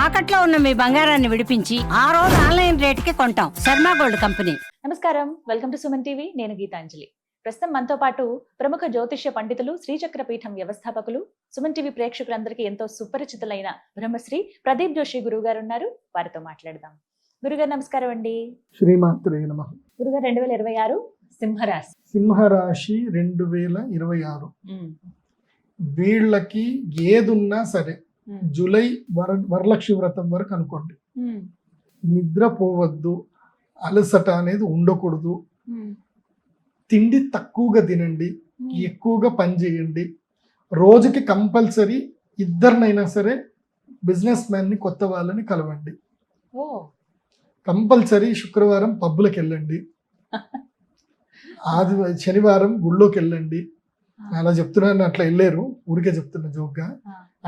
తాకట్లో ఉన్న మీ బంగారాన్ని విడిపించి ఆ రోజు ఆన్లైన్ రేటుకి కొంటాం. Sharma gold company. నమస్కారం, వెల్కమ్ టు సుమన్ టీవీ. నేను గీతాంజలి. ప్రస్తుతం మనతో పాటు ప్రముఖ జ్యోతిష్య పండితులు, శ్రీచక్ర పీఠం వ్యవస్థాపకులు, సుమన్ టీవీ ప్రేక్షకులందరికీ ఎంతో సుపరిచితులైన బ్రహ్మశ్రీ ప్రదీప్ జోషి గురువు గారు ఉన్నారు. వారితో మాట్లాడదాం. గురుగారు నమస్కారం అండి. శ్రీమాత్రే నమః. గురుగారు 2026 సింహరాశి. సింహరాశి 2026 వీళ్ళకి ఏదున్నా సరే జూలై వరలక్ష్మి వ్రతం వరకు అనుకోండి. నిద్రపోవద్దు, అలసట అనేది ఉండకూడదు, తిండి తక్కువగా తినండి, ఎక్కువగా పని చేయండి. రోజుకి కంపల్సరీ ఇద్దరినైనా సరే బిజినెస్ మ్యాన్ని కొత్త వాళ్ళని కలవండి. కంపల్సరీ శుక్రవారం పబ్బులకు వెళ్ళండి, శనివారం గుళ్ళోకి వెళ్ళండి. అలా చెప్తున్నాను, అట్లా వెళ్ళారు, ఊరికే చెప్తున్నా జోక్గా.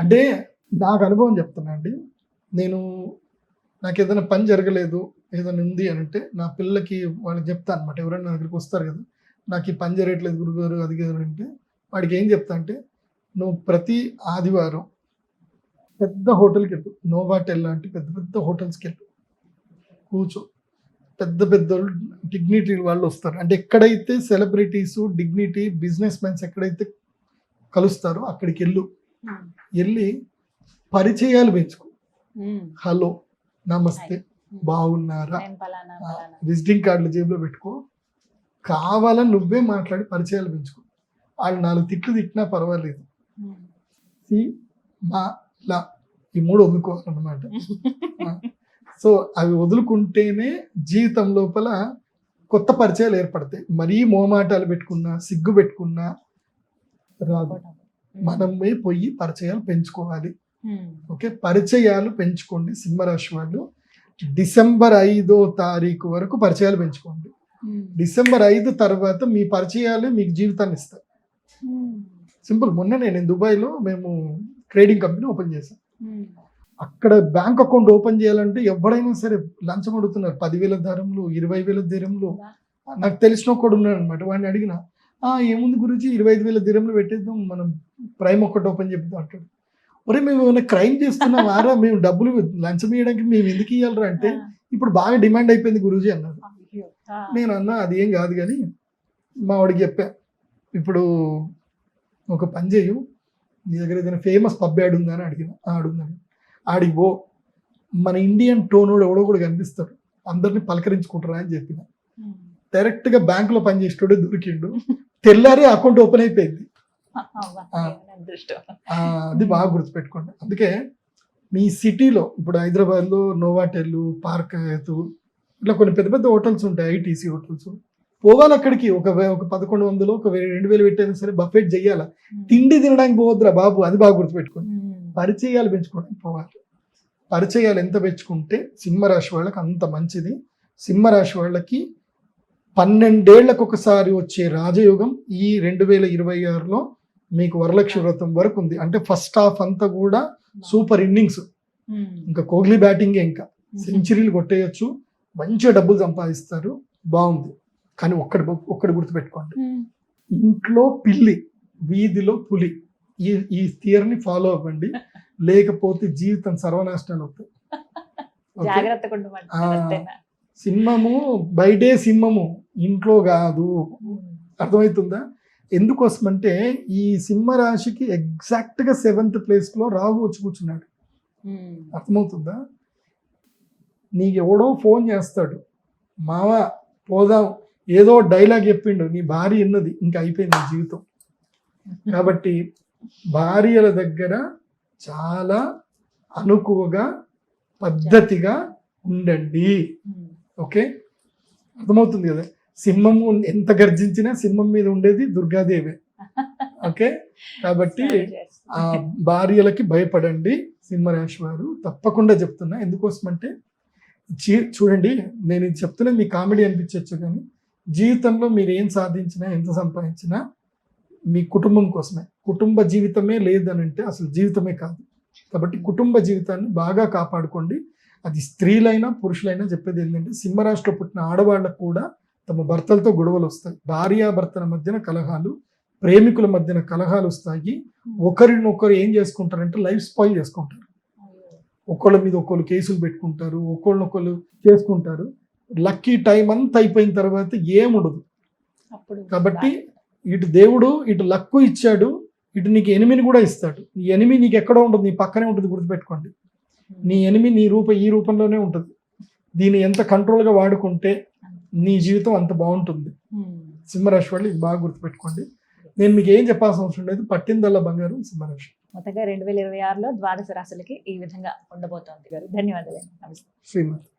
అంటే నాకు అనుభవం చెప్తున్నా అండి. నాకు ఏదైనా పని జరగలేదు, ఏదైనా ఉంది అని అంటే నా పిల్లలకి వాళ్ళకి చెప్తా అనమాట. ఎవరైనా నా దగ్గరికి వస్తారు కదా, నాకు ఈ పని జరగట్లేదు గురుగారు అది కదా అంటే, వాడికి ఏం చెప్తా అంటే, నువ్వు ప్రతి ఆదివారం పెద్ద హోటల్కి వెళ్ళు, నోవాటెల్ లాంటి పెద్ద పెద్ద హోటల్స్కి వెళ్ళు, కూర్చో. పెద్ద పెద్ద డిగ్నిటీ వాళ్ళు వస్తారు. అంటే ఎక్కడైతే సెలబ్రిటీస్, డిగ్నిటీ, బిజినెస్ మ్యాన్స్ ఎక్కడైతే కలుస్తారో అక్కడికి వెళ్ళి పరిచయాలు పెంచుకో. హలో, నమస్తే, బాగున్నారా, విజిటింగ్ కార్డులు జేబులో పెట్టుకో. కావాలని నువ్వే మాట్లాడి పరిచయాలు పెంచుకో. వాళ్ళు 4 తిట్లు తిట్టినా పర్వాలేదు. ఈ 3 వదులుకోవాలన్నమాట. సో అవి వదులుకుంటేనే జీవితం లోపల కొత్త పరిచయాలు ఏర్పడతాయి. మరీ మోమాటాలు పెట్టుకున్నా, సిగ్గు పెట్టుకున్నా రాదు. మనమే పోయి పరిచయాలు పెంచుకోవాలి. ఓకే, పరిచయాలు పెంచుకోండి. సింహరాశి వాళ్ళు డిసెంబర్ 5వ తారీఖు వరకు పరిచయాలు పెంచుకోండి. డిసెంబర్ 5 తర్వాత మీ పరిచయాలు మీకు జీవితాన్ని ఇస్తాయి. సింపుల్. మొన్న నేను దుబాయ్లో మేము ట్రేడింగ్ కంపెనీ ఓపెన్ చేశాం. అక్కడ బ్యాంక్ అకౌంట్ ఓపెన్ చేయాలంటే ఎవరైనా సరే లంచం అడుగుతున్నారు. 10,000 ధరములు, 20,000 ధరములు. నాకు తెలిసిన ఒకడు ఉన్నాడు అనమాట. వాడిని అడిగిన, ఏముంది గురించి 25,000 ధరములు పెట్టేద్దాం, మనం ప్రైమ్ ఒకటి ఓపెన్ చేద్దాం అంటాడు. ఒరే, మేము ఏమైనా క్రైమ్ చేస్తున్నామారా, మేము డబ్బులు లంచం ఇవ్వడానికి మేము ఎందుకు ఇవ్వాలరా అంటే, ఇప్పుడు బాగా డిమాండ్ అయిపోయింది గురూజీ అన్నారు. నేను అన్నా, అది ఏం కాదు కానీ మా వాడికి చెప్పా, ఇప్పుడు ఒక పని చేయు, నీ దగ్గర ఏదైనా ఫేమస్ పబ్ యాడ్ ఉందా అని అడిగిన. ఆడుందని. ఆడికి పో, మన ఇండియన్ టోనోడు ఎవడో కూడా కనిపిస్తాడు, అందరిని పలకరించుకుంటారా అని చెప్పిన. డైరెక్ట్గా బ్యాంకులో పనిచేసేటోడే దొరికిండు. తెల్లారి అకౌంట్ ఓపెన్ అయిపోయింది. అది బాగా గుర్తుపెట్టుకోండి. అందుకే మీ సిటీలో ఇప్పుడు హైదరాబాద్లో నోవాటెల్, పార్క్ హయత్, ఇట్లా కొన్ని పెద్ద పెద్ద హోటల్స్ ఉంటాయి, ఐటీసీ హోటల్స్. పోవాలి అక్కడికి. ఒక 1,100, ఒక 2,000 పెట్టైనా సరే బఫెట్ చెయ్యాలా. తిండి తినడానికి పోవద్దురా బాబు, అది బాగా గుర్తుపెట్టుకోండి. పరిచయాలు పెంచుకోవడానికి పోవాలి. పరిచయాలు ఎంత పెంచుకుంటే సింహరాశి వాళ్ళకి అంత మంచిది. సింహరాశి వాళ్ళకి 12 ఏళ్లకు ఒకసారి వచ్చే రాజయోగం ఈ 2026లో మీకు వరలక్ష్మి వ్రతం వరకు ఉంది. అంటే ఫస్ట్ హాఫ్ అంతా కూడా సూపర్ ఇన్నింగ్స్. ఇంకా కోహ్లీ బ్యాటింగే, ఇంకా సెంచరీలు కొట్టేయచ్చు, మంచిగా డబ్బులు సంపాదిస్తారు, బాగుంది. కానీ ఒక్కటి గుర్తుపెట్టుకోండి, ఇంట్లో పిల్లి, వీధిలో పులి. ఈ థియరీని ఫాలో అవ్వండి, లేకపోతే జీవితం సర్వనాశనాలు అవుతాయి. సింహము బయటే సింహము, ఇంట్లో కాదు. అర్థమవుతుందా? ఎందుకోసమంటే ఈ సింహరాశికి ఎగ్జాక్ట్గా 7th ప్లేస్లో రాహు వచ్చి కూర్చున్నాడు. అర్థమవుతుందా? నీకు ఎవడో ఫోన్ చేస్తాడు, మావా పోదాం, ఏదో డైలాగ్ చెప్పిండు, నీ భార్య ఉన్నది, ఇంకా అయిపోయింది జీవితం. కాబట్టి భార్యల దగ్గర చాలా అనుకువగా, పద్ధతిగా ఉండండి. ఓకే, అర్థమవుతుంది కదా? సింహము ఎంత గర్జించినా సింహం మీద ఉండేది దుర్గాదేవే. ఓకే, కాబట్టి ఆ భార్యలకి భయపడండి సింహరాశి వారు. తప్పకుండా చెప్తున్నా. ఎందుకోసమంటే చూడండి, నేను ఇది చెప్తున్నా, మీ కామెడీ అనిపించవచ్చు, కానీ జీవితంలో మీరు ఏం సాధించినా, ఎంత సంపాదించినా మీ కుటుంబం కోసమే. కుటుంబ జీవితమే లేదనంటే అసలు జీవితమే కాదు. కాబట్టి కుటుంబ జీవితాన్ని బాగా కాపాడుకోండి. అది స్త్రీలైనా పురుషులైనా చెప్పేది ఏంటంటే, సింహరాశిలో పుట్టిన ఆడవాళ్ళకు కూడా తమ భర్తలతో గొడవలు వస్తాయి. భార్యాభర్తల మధ్యన కలహాలు, ప్రేమికుల మధ్యన కలహాలు వస్తాయి. ఒకరినొకరు ఏం చేసుకుంటారంటే లైఫ్ స్పాయిల్ చేసుకుంటారు. ఒకళ్ళ మీద ఒకళ్ళు కేసులు పెట్టుకుంటారు, ఒకళ్ళనొకళ్ళు చేసుకుంటారు. లక్కీ టైం అంతా అయిపోయిన తర్వాత ఏముండదు. అప్పుడు కాబట్టి ఇటు దేవుడు ఇటు లక్కు ఇచ్చాడు, ఇటు నీకు ఎనిమిని కూడా ఇస్తాడు. నీ ఎనిమి నీకు ఎక్కడో ఉంటుంది, నీ పక్కనే ఉంటుంది, గుర్తుపెట్టుకోండి. నీ ఎనిమి ఈ రూపంలోనే ఉంటుంది. దీన్ని ఎంత కంట్రోల్గా వాడుకుంటే నీ జీవితం అంత బాగుంటుంది. సింహరాశి వాళ్ళు ఇది బాగా గుర్తుపెట్టుకోండి. నేను మీకు ఏం చెప్పాల్సిన అవసరం లేదు, పట్టిందల్లా బంగారం సింహరాశి. మొత్తంగా 2026లో ద్వాదశ రాశులకి ఈ విధంగా ఉండబోతోంది గారు. ధన్యవాదాలు. నమస్తే. శ్రీమతి.